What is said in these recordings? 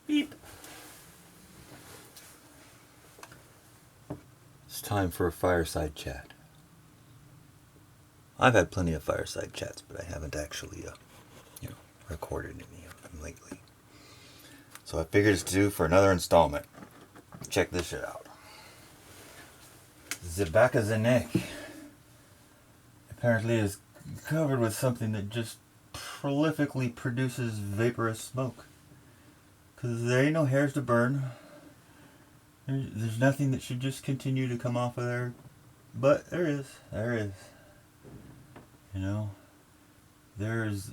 Beep. It's time for a fireside chat. I've had plenty of fireside chats, but I haven't actually, recorded any of them lately. So I figured it's due for another installment. Check this shit out. The back of the neck apparently is covered with something that just prolifically produces vaporous smoke. Because there ain't no hairs to burn. There's nothing that should just continue to come off of there. But there is. There's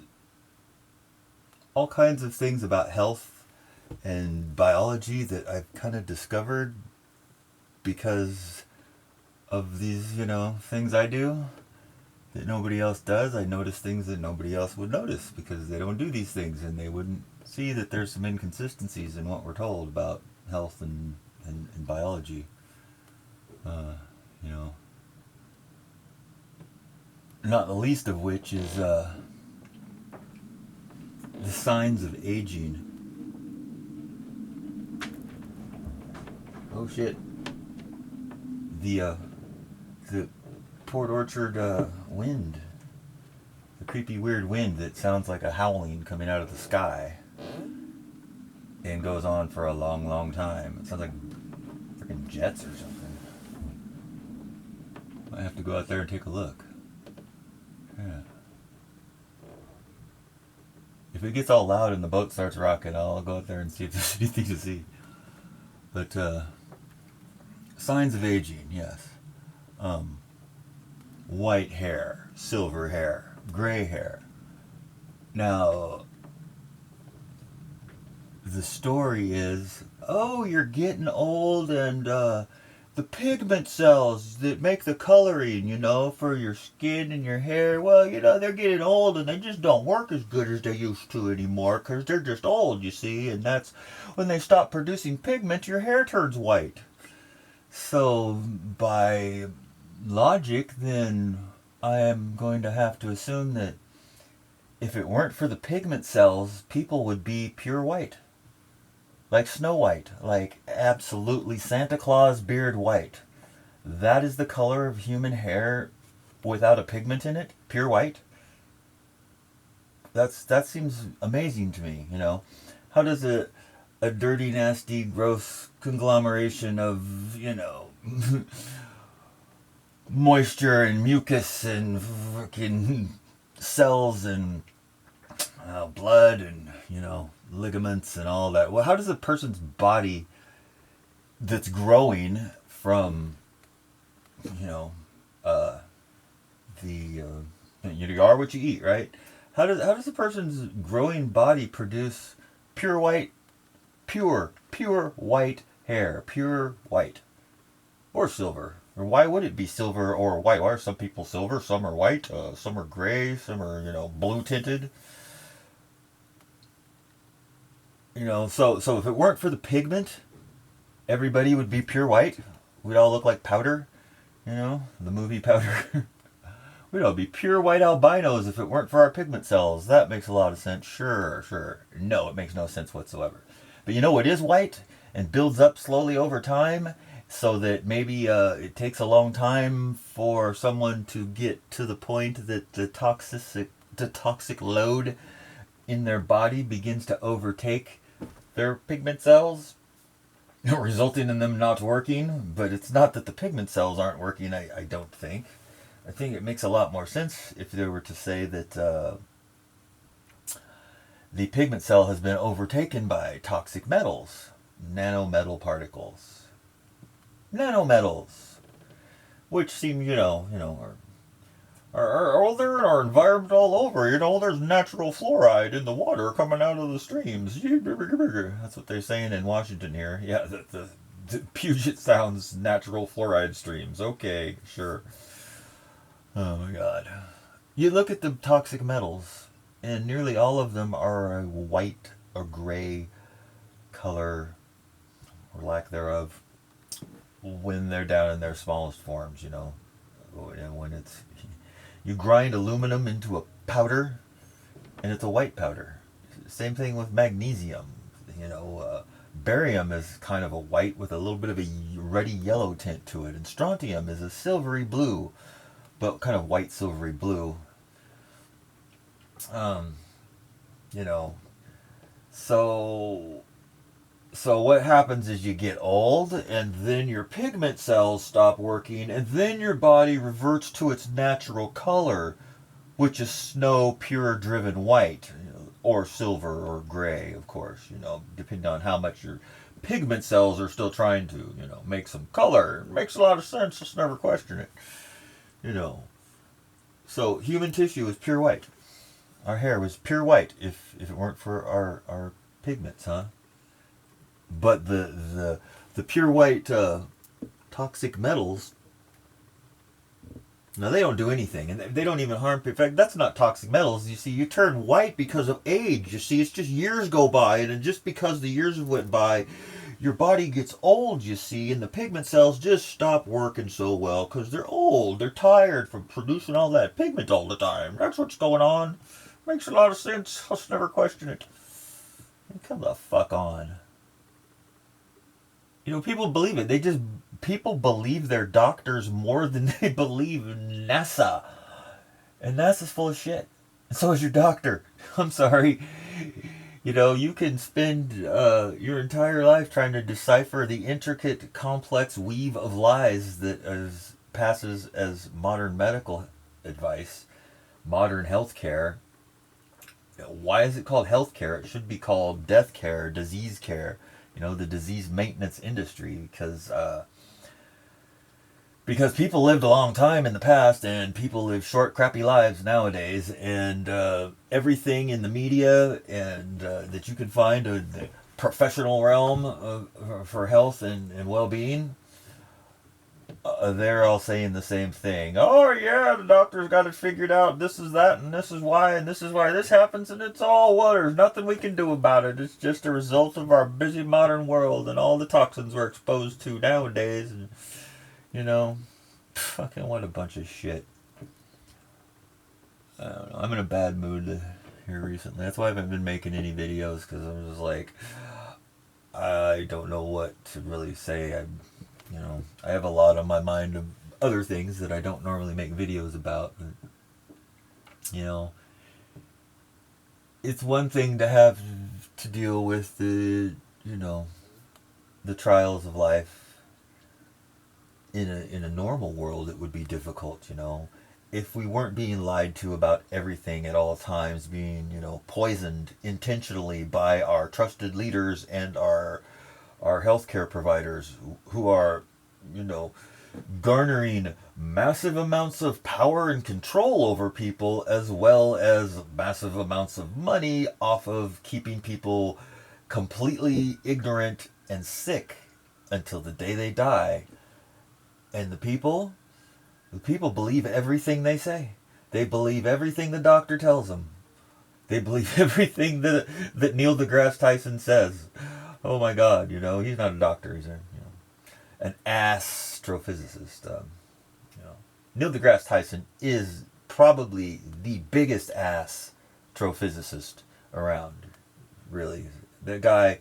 all kinds of things about health and biology that I've kind of discovered because of these, things I do that nobody else does. I notice things that nobody else would notice because they don't do these things, and they wouldn't see that there's some inconsistencies in what we're told about health and biology. Not the least of which is the signs of aging. Oh shit. The Port Orchard wind. The creepy weird wind that sounds like a howling coming out of the sky and goes on for a long, long time. It sounds like freaking jets or something. I have to go out there and take a look. Yeah. If it gets all loud and the boat starts rocking, I'll go out there and see if there's anything to see. But signs of aging, yes. White hair, silver hair, gray hair. Now, the story is, oh, you're getting old, and the pigment cells that make the coloring, for your skin and your hair, well, they're getting old and they just don't work as good as they used to anymore because they're just old, you see, and that's when they stop producing pigment, your hair turns white. So, by logic, then I am going to have to assume that if it weren't for the pigment cells, people would be pure white. Like Snow White, like absolutely Santa Claus beard white. That is the color of human hair without a pigment in it, pure white. That seems amazing to me, How does a dirty, nasty, gross conglomeration of, moisture and mucus and fucking cells and blood and, ligaments and all that. Well, how does a person's body that's growing from, you are what you eat, right? How does a person's growing body produce pure white hair, pure white, or silver? Or why would it be silver or white? Why are some people silver, some are white, some are gray, some are blue tinted? So if it weren't for the pigment, everybody would be pure white. We'd all look like Powder, the movie Powder. We'd all be pure white albinos if it weren't for our pigment cells. That makes a lot of sense. Sure. No, it makes no sense whatsoever. But what is white and builds up slowly over time, so that maybe it takes a long time for someone to get to the point that the toxic load in their body begins to overtake their pigment cells, resulting in them not working. But it's not that the pigment cells aren't working, I don't think. I think it makes a lot more sense if they were to say that the pigment cell has been overtaken by toxic metals, nanometal particles. Nanometals, which seem, are there in our environment all over. There's natural fluoride in the water coming out of the streams. That's what they're saying in Washington here. Yeah, the Puget Sound's natural fluoride streams. Okay, sure. Oh my god. You look at the toxic metals, and nearly all of them are a white or gray color, or lack thereof, when they're down in their smallest forms, And when you grind aluminum into a powder, and it's a white powder. Same thing with magnesium. Barium is kind of a white with a little bit of a ruddy yellow tint to it, and strontium is a silvery blue, but kind of white silvery blue. Um, you know, so so what happens is you get old, and then your pigment cells stop working, and then your body reverts to its natural color, which is snow pure driven white, or silver or gray, of course, depending on how much your pigment cells are still trying to, make some color. It makes a lot of sense. Just never question it. You know. So human tissue is pure white. Our hair was pure white if it weren't for our pigments, huh? But the pure white toxic metals, no, they don't do anything, and they don't even harm. In fact, that's not toxic metals. You see, you turn white because of age. You see, it's just years go by, and just because the years went by, your body gets old, you see, and the pigment cells just stop working so well because they're old. They're tired from producing all that pigment all the time. That's what's going on. Makes a lot of sense. Let's never question it. Come the fuck on. People believe it. People believe their doctors more than they believe NASA. And NASA's full of shit. And so is your doctor. I'm sorry. You can spend your entire life trying to decipher the intricate, complex weave of lies that passes as modern medical advice, modern healthcare. Why is it called healthcare? It should be called death care, disease care. The disease maintenance industry, because people lived a long time in the past, and people live short, crappy lives nowadays, and everything in the media and that you can find in the professional realm for health and well-being, they're all saying the same thing. Oh yeah, the doctor's got it figured out. This is that, and this is why this happens, and it's all what there's nothing we can do about it. It's just a result of our busy modern world and all the toxins we're exposed to nowadays. And fucking what a bunch of shit. I don't know. I'm in a bad mood here recently. That's why I haven't been making any videos, because I'm just like, I don't know what to really say. I have a lot on my mind of other things that I don't normally make videos about. But, it's one thing to have to deal with the trials of life. In a normal world, it would be difficult, if we weren't being lied to about everything at all times, being, poisoned intentionally by our trusted leaders and our healthcare providers who are, garnering massive amounts of power and control over people, as well as massive amounts of money off of keeping people completely ignorant and sick until the day they die. And the people believe everything they say. They believe everything the doctor tells them. They believe everything that Neil deGrasse Tyson says. Oh my God, he's not a doctor. He's an astrophysicist. Neil deGrasse Tyson is probably the biggest astrophysicist around. Really, the guy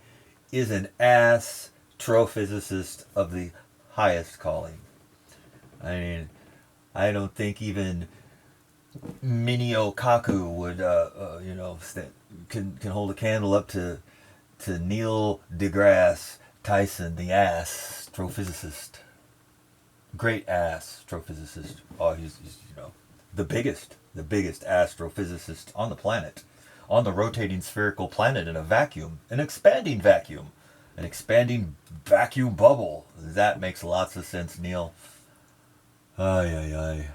is an astrophysicist of the highest calling. I mean, I don't think even Minio Kaku would, can hold a candle up to Neil deGrasse Tyson, the astrophysicist. Great astrophysicist. Oh, he's the biggest astrophysicist on the planet, on the rotating spherical planet in a vacuum, an expanding vacuum bubble. That makes lots of sense, Neil. Ay.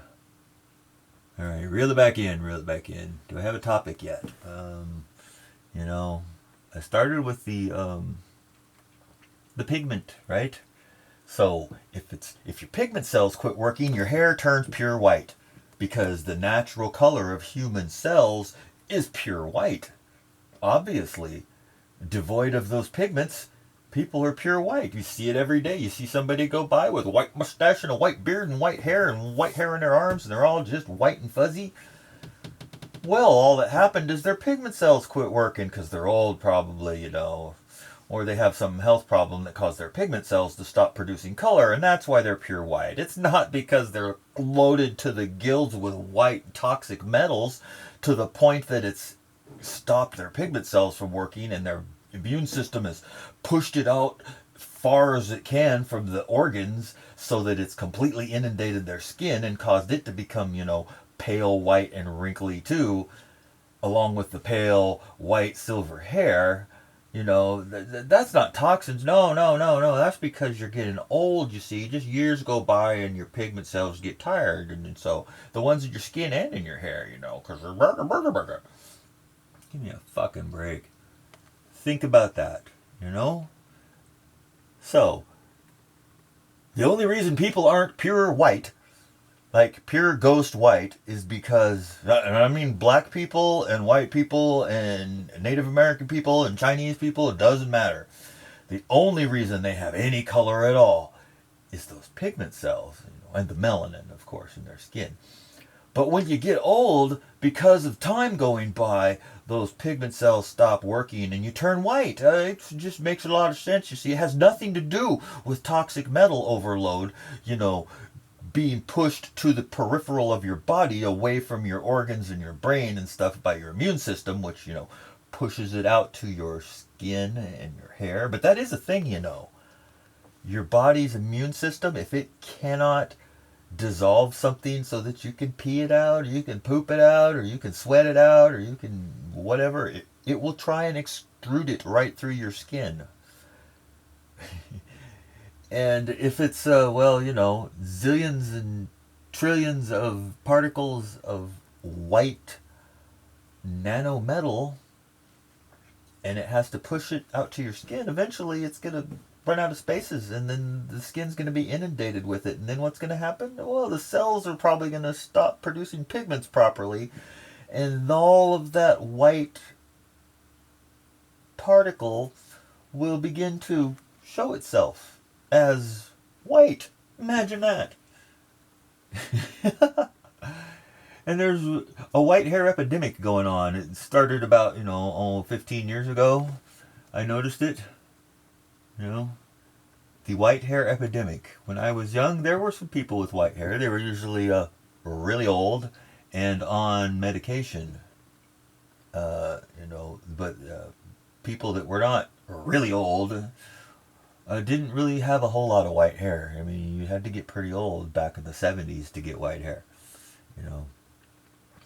All right, reel it back in. Do I have a topic yet? I started with the pigment, right? So if your pigment cells quit working, your hair turns pure white, because the natural color of human cells is pure white. Obviously, devoid of those pigments, people are pure white. You see it every day. You see somebody go by with a white mustache and a white beard and white hair in their arms, and they're all just white and fuzzy. Well, all that happened is their pigment cells quit working because they're old, probably, or they have some health problem that caused their pigment cells to stop producing color, and that's why they're pure white. It's not because they're loaded to the gills with white toxic metals to the point that it's stopped their pigment cells from working and their immune system has pushed it out far as it can from the organs so that it's completely inundated their skin and caused it to become, pale white and wrinkly too, along with the pale white silver hair. That's not toxins. No, no, no, no. That's because you're getting old, you see. Just years go by and your pigment cells get tired. And so the ones in your skin and in your hair, because they're burger. Give me a fucking break. Think about that, So, the only reason people aren't pure white, like pure ghost white, is because, black people and white people and Native American people and Chinese people, it doesn't matter. The only reason they have any color at all is those pigment cells, and the melanin, of course, in their skin. But when you get old, because of time going by, those pigment cells stop working and you turn white. It just makes a lot of sense, you see. It has nothing to do with toxic metal overload, being pushed to the peripheral of your body away from your organs and your brain and stuff by your immune system, which, pushes it out to your skin and your hair. But that is a thing, Your body's immune system, if it cannot dissolve something so that you can pee it out, or you can poop it out, or you can sweat it out, or you can whatever, it will try and extrude it right through your skin. And if it's, zillions and trillions of particles of white nanometal, and it has to push it out to your skin, eventually it's going to run out of spaces, and then the skin's going to be inundated with it. And then what's going to happen? Well, the cells are probably going to stop producing pigments properly, and all of that white particle will begin to show itself as white. Imagine that. And there's a white hair epidemic going on. It started about, 15 years ago. I noticed it. The white hair epidemic. When I was young, there were some people with white hair. They were usually really old and on medication. But people that were not really old didn't really have a whole lot of white hair. You had to get pretty old back in the 70s to get white hair.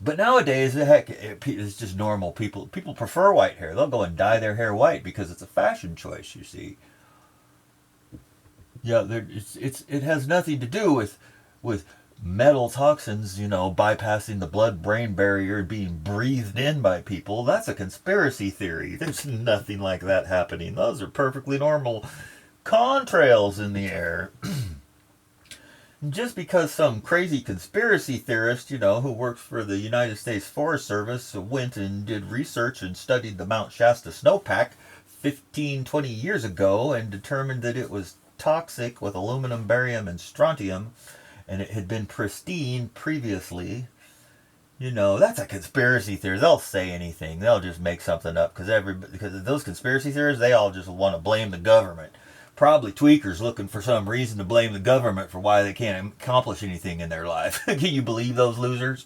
But nowadays, it's just normal. People prefer white hair. They'll go and dye their hair white because it's a fashion choice, you see. Yeah, it has nothing to do with metal toxins, bypassing the blood-brain barrier and being breathed in by people. That's a conspiracy theory. There's nothing like that happening. Those are perfectly normal contrails in the air. Just because some crazy conspiracy theorist, who works for the United States Forest Service went and did research and studied the Mount Shasta snowpack 20 years ago and determined that it was toxic with aluminum, barium, and strontium, and it had been pristine previously. That's a conspiracy theory. They'll say anything. They'll just make something up because those conspiracy theorists, they all just want to blame the government. Probably tweakers looking for some reason to blame the government for why they can't accomplish anything in their life. Can you believe those losers?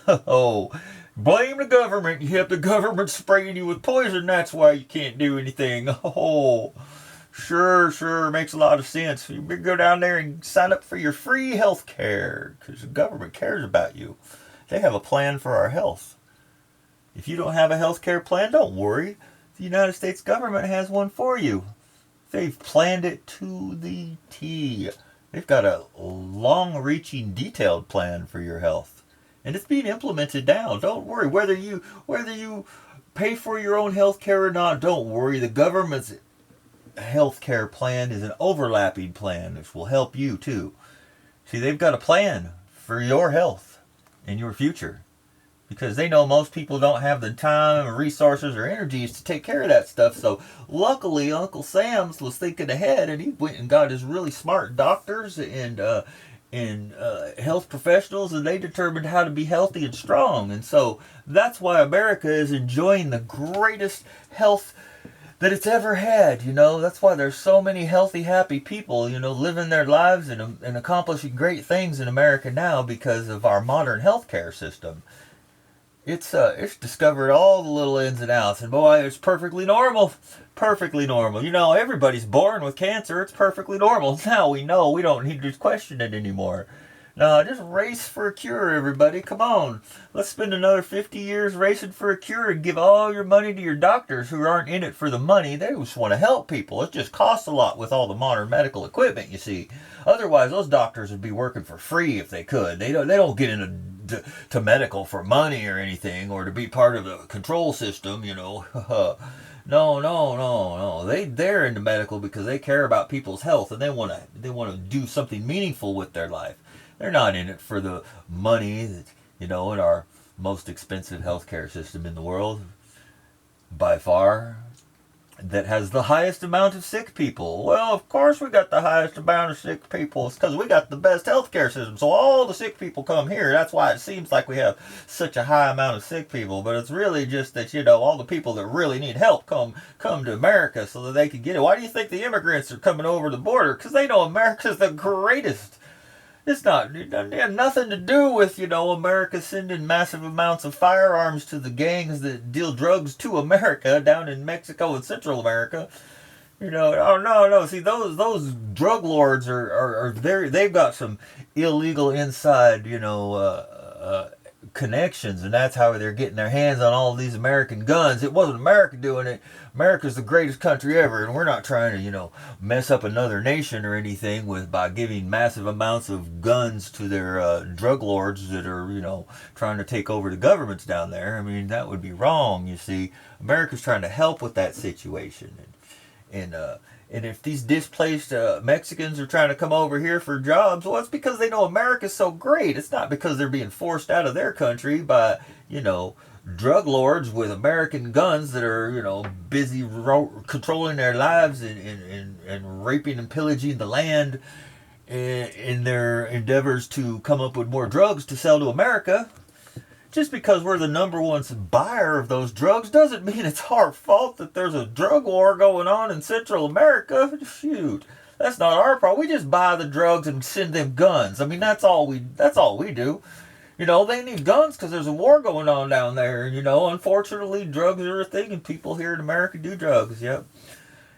Oh, blame the government. You have the government spraying you with poison. That's why you can't do anything. Oh, sure. Makes a lot of sense. You better go down there and sign up for your free health care because the government cares about you. They have a plan for our health. If you don't have a health care plan, don't worry. The United States government has one for you. They've planned it to the T. They've got a long-reaching, detailed plan for your health. And it's being implemented now. Don't worry. Whether you pay for your own health care or not, don't worry. The government's health care plan is an overlapping plan which will help you too. See, they've got a plan for your health and your future. Because they know most people don't have the time, resources, or energies to take care of that stuff. So luckily, Uncle Sam's was thinking ahead, and he went and got his really smart doctors and health professionals, and they determined how to be healthy and strong. And so that's why America is enjoying the greatest health that it's ever had. That's why there's so many healthy, happy people, living their lives and accomplishing great things in America now because of our modern healthcare system. It's discovered all the little ins and outs, and boy, it's perfectly normal. Perfectly normal. Everybody's born with cancer. It's perfectly normal. Now we know, we don't need to question it anymore. No, just race for a cure, everybody. Come on. Let's spend another 50 years racing for a cure and give all your money to your doctors who aren't in it for the money. They just want to help people. It just costs a lot with all the modern medical equipment, you see. Otherwise, those doctors would be working for free if they could. They don't get into to medical for money or anything, or to be part of the control system, No, no, no, no. They're into medical because they care about people's health, and they want to do something meaningful with their life. They're not in it for the money that, in our most expensive healthcare system in the world, by far, that has the highest amount of sick people. Well, of course we got the highest amount of sick people. It's because we got the best healthcare system. So all the sick people come here. That's why it seems like we have such a high amount of sick people. But it's really just that, all the people that really need help come to America so that they can get it. Why do you think the immigrants are coming over the border? Because they know America's the greatest. It had nothing to do with, America sending massive amounts of firearms to the gangs that deal drugs to America down in Mexico and Central America. Oh no. See, those drug lords are they've got some illegal inside, connections, and that's how they're getting their hands on all of these American guns. It wasn't America doing it. America's the greatest country ever, and we're not trying to, mess up another nation or anything by giving massive amounts of guns to their drug lords that are, trying to take over the governments down there. I mean, that would be wrong, you see. America's trying to help with that situation. And if these displaced Mexicans are trying to come over here for jobs, well, it's because they know America's so great. It's not because they're being forced out of their country by, drug lords with American guns that are, busy controlling their lives and raping and pillaging the land in their endeavors to come up with more drugs to sell to America. Just because we're the number one buyer of those drugs doesn't mean it's our fault that there's a drug war going on in Central America. Shoot, that's not our problem. We just buy the drugs and send them guns. I mean, that's all we do. They need guns because there's a war going on down there. Unfortunately, drugs are a thing, and people here in America do drugs. Yep.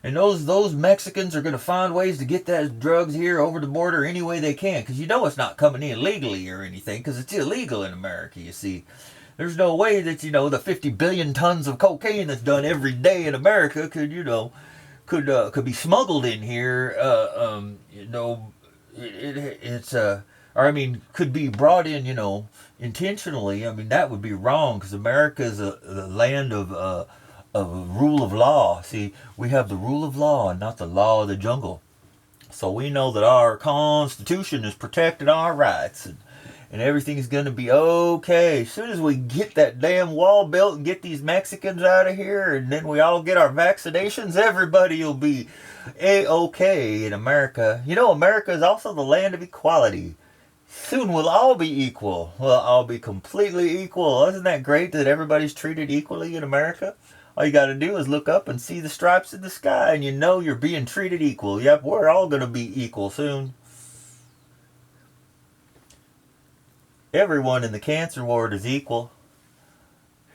And those Mexicans are going to find ways to get those drugs here over the border any way they can. Because it's not coming in legally or anything. Because it's illegal in America, you see. There's no way that, the 50 billion tons of cocaine that's done every day in America could be smuggled in here. Could be brought in, intentionally. I mean, that would be wrong. Because America is the land of rule of law. See, we have the rule of law and not the law of the jungle. So we know that our Constitution is protecting our rights, and everything's going to be okay. As soon as we get that damn wall built and get these Mexicans out of here, and then we all get our vaccinations, everybody will be A-okay in America. America is also the land of equality. Soon we'll all be equal. We'll all be completely equal. Isn't that great that everybody's treated equally in America? All you got to do is look up and see the stripes in the sky, and you're being treated equal. Yep, we're all going to be equal soon. Everyone in the cancer ward is equal.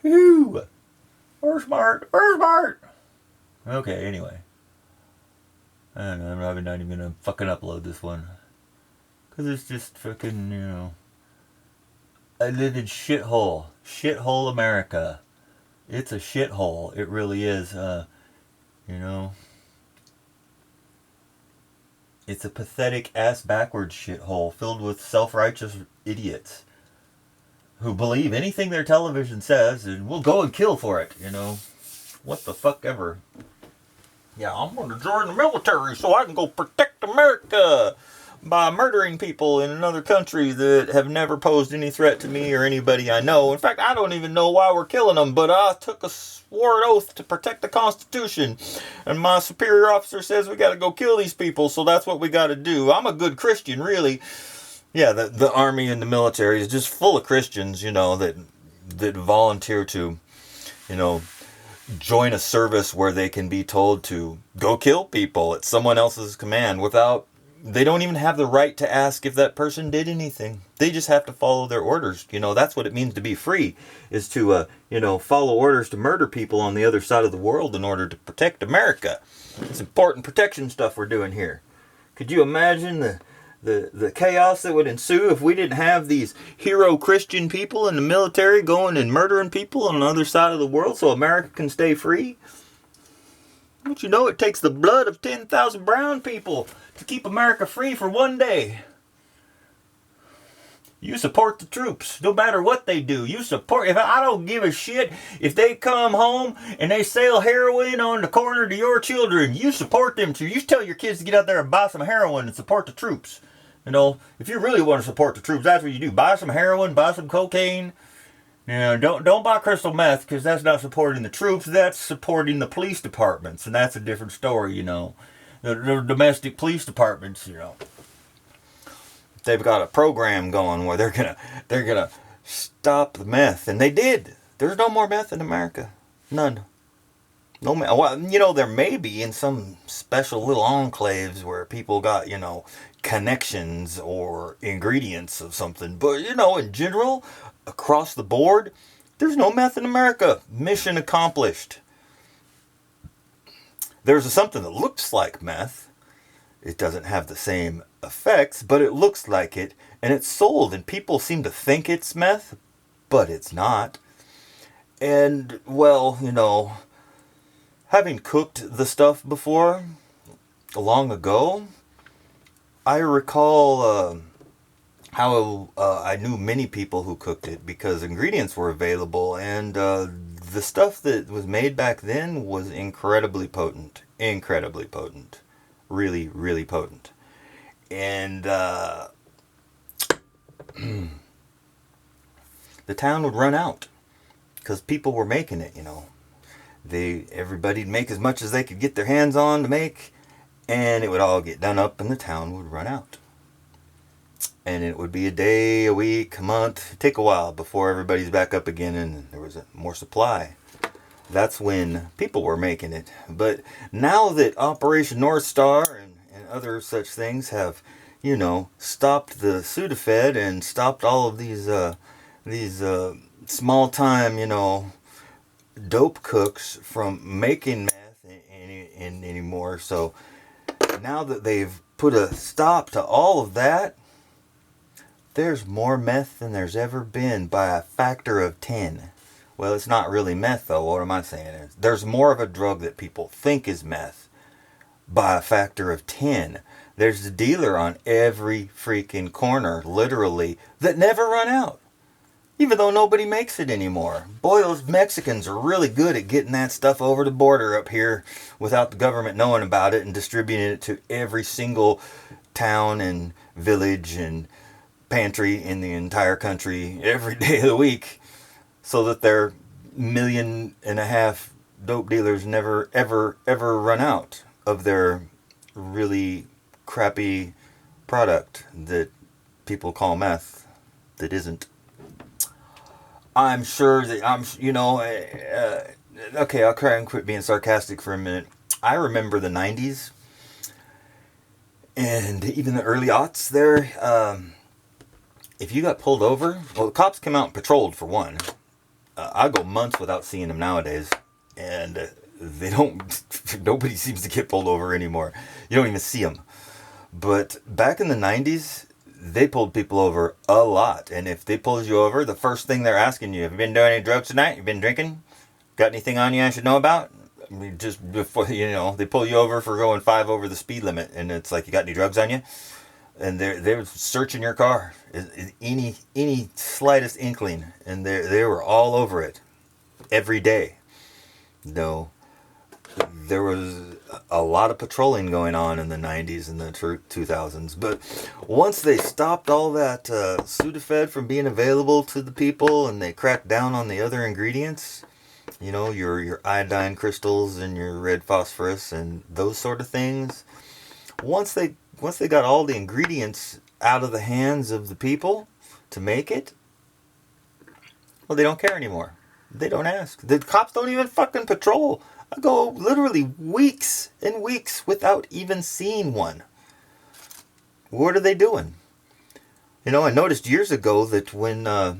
Phew! We're smart. Okay, anyway. I don't know, I'm probably not even going to fucking upload this one. Because it's just fucking, I live in shithole. Shithole America. It's a shithole. It really is. It's a pathetic ass backwards shithole filled with self-righteous idiots who believe anything their television says and will go and kill for it. What the fuck ever. Yeah, I'm going to join the military so I can go protect America by murdering people in another country that have never posed any threat to me or anybody I know. In fact, I don't even know why we're killing them, but I took a sworn oath to protect the Constitution, and my superior officer says we got to go kill these people, so that's what we got to do. I'm a good Christian, really. Yeah, the army and the military is just full of Christians, that volunteer to, you know, join a service where they can be told to go kill people at someone else's command without, they don't even have the right to ask if that person did anything. They just have to follow their orders. That's what it means to be free, is to, follow orders to murder people on the other side of the world in order to protect America. It's important protection stuff we're doing here. Could you imagine the chaos that would ensue if we didn't have these hero Christian people in the military going and murdering people on the other side of the world so America can stay free? Don't you know it takes the blood of 10,000 brown people to keep America free for one day? You support the troops, no matter what they do. You support, if I don't give a shit if they come home and they sell heroin on the corner to your children. You support them too. You tell your kids to get out there and buy some heroin and support the troops. If you really want to support the troops, that's what you do. Buy some heroin, buy some cocaine. Don't buy crystal meth, because that's not supporting the troops. That's supporting the police departments, and that's a different story. The domestic police departments. They've got a program going where they're gonna stop the meth, and they did. There's no more meth in America. None. No meth. Well, there may be in some special little enclaves where people got connections or ingredients of something, but in general, across the board, there's no meth in America. Mission accomplished. There's something that looks like meth. It doesn't have the same effects, but it looks like it, and it's sold, and people seem to think it's meth, but it's not. And, well, having cooked the stuff before, long ago, I recall how I knew many people who cooked it because ingredients were available, and the stuff that was made back then was incredibly potent. Incredibly potent. Really, really potent. And the town would run out because people were making it, Everybody'd make as much as they could get their hands on to make, and it would all get done up and the town would run out. And it would be a day, a week, a month. It'd take a while before everybody's back up again and there was more supply. That's when people were making it. But now that Operation North Star and other such things have, stopped the Sudafed and stopped all of these small time, dope cooks from making meth anymore. So now that they've put a stop to all of that, there's more meth than there's ever been by a factor of 10. Well, it's not really meth, though. What am I saying? There's more of a drug that people think is meth by a factor of 10. There's a dealer on every freaking corner, literally, that never run out. Even though nobody makes it anymore. Boy, those Mexicans are really good at getting that stuff over the border up here without the government knowing about it and distributing it to every single town and village and pantry in the entire country every day of the week, so that their 1.5 million dope dealers never, ever, ever run out of their really crappy product that people call meth that isn't. I'm sure that okay, I'll try and quit being sarcastic for a minute. I remember the 90s and even the early aughts there. If you got pulled over, well, the cops came out and patrolled for one. I go months without seeing them nowadays, and they don't. Nobody seems to get pulled over anymore. You don't even see them. But back in the 90s, they pulled people over a lot, and if they pulled you over, the first thing they're asking you: have you been doing any drugs tonight? You been drinking? Got anything on you I should know about? I mean, just before they pull you over for going 5 over the speed limit, and it's like, you got any drugs on you? And they're searching your car, any slightest inkling, and they were all over it every day. No, there was a lot of patrolling going on in the 90s and the 2000s, but once they stopped all that Sudafed from being available to the people, and they cracked down on the other ingredients, your iodine crystals and your red phosphorus and those sort of things, once they got all the ingredients out of the hands of the people to make it, well, they don't care anymore. They don't ask. The cops don't even fucking patrol. I go literally weeks and weeks without even seeing one. What are they doing? You know, I noticed years ago that when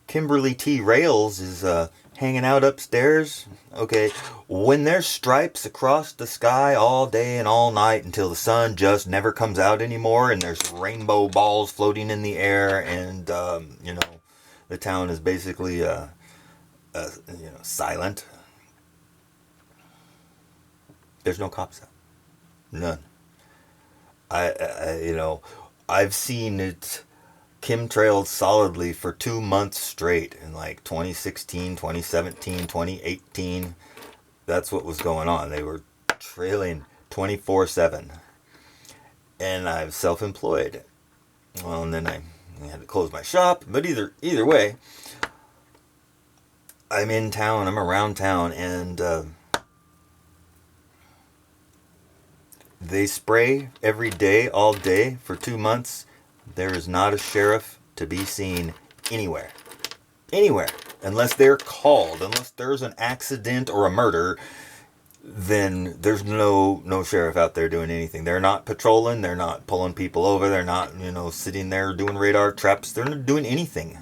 Kimberly T. Rails is hanging out upstairs, okay, when there's stripes across the sky all day and all night until the sun just never comes out anymore, and there's rainbow balls floating in the air, and you know, the town is basically silent. There's no cops out. None. I've seen it chemtrailed solidly for 2 months straight in like 2016, 2017, 2018. That's what was going on. They were trailing 24/7. And I'm self-employed. Well, and then I had to close my shop. But either way, I'm in town, I'm around town, and they spray every day, all day, for 2 months. There is not a sheriff to be seen anywhere. Anywhere. Unless they're called. Unless there's an accident or a murder, then there's no sheriff out there doing anything. They're not patrolling. They're not pulling people over. They're not, sitting there doing radar traps. They're not doing anything.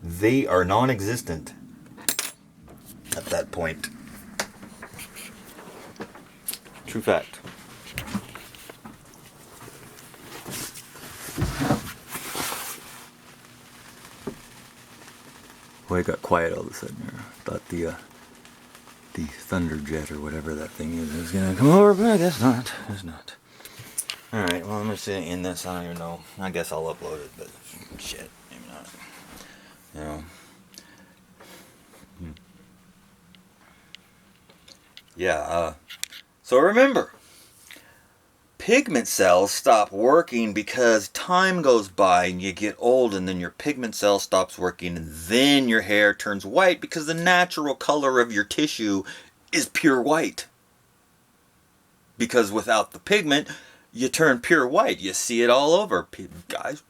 They are non-existent at that point. True fact. Boy, it got quiet all of a sudden here. I thought the Thunderjet or whatever that thing is was gonna come over, but I guess not. It's not. Alright, well, I'm just gonna end this. I don't even know. I guess I'll upload it, but shit, maybe not. You know. Yeah, so remember, pigment cells stop working because time goes by and you get old, and then your pigment cell stops working, and then your hair turns white because the natural color of your tissue is pure white. Because without the pigment, you turn pure white. You see it all over. Guys,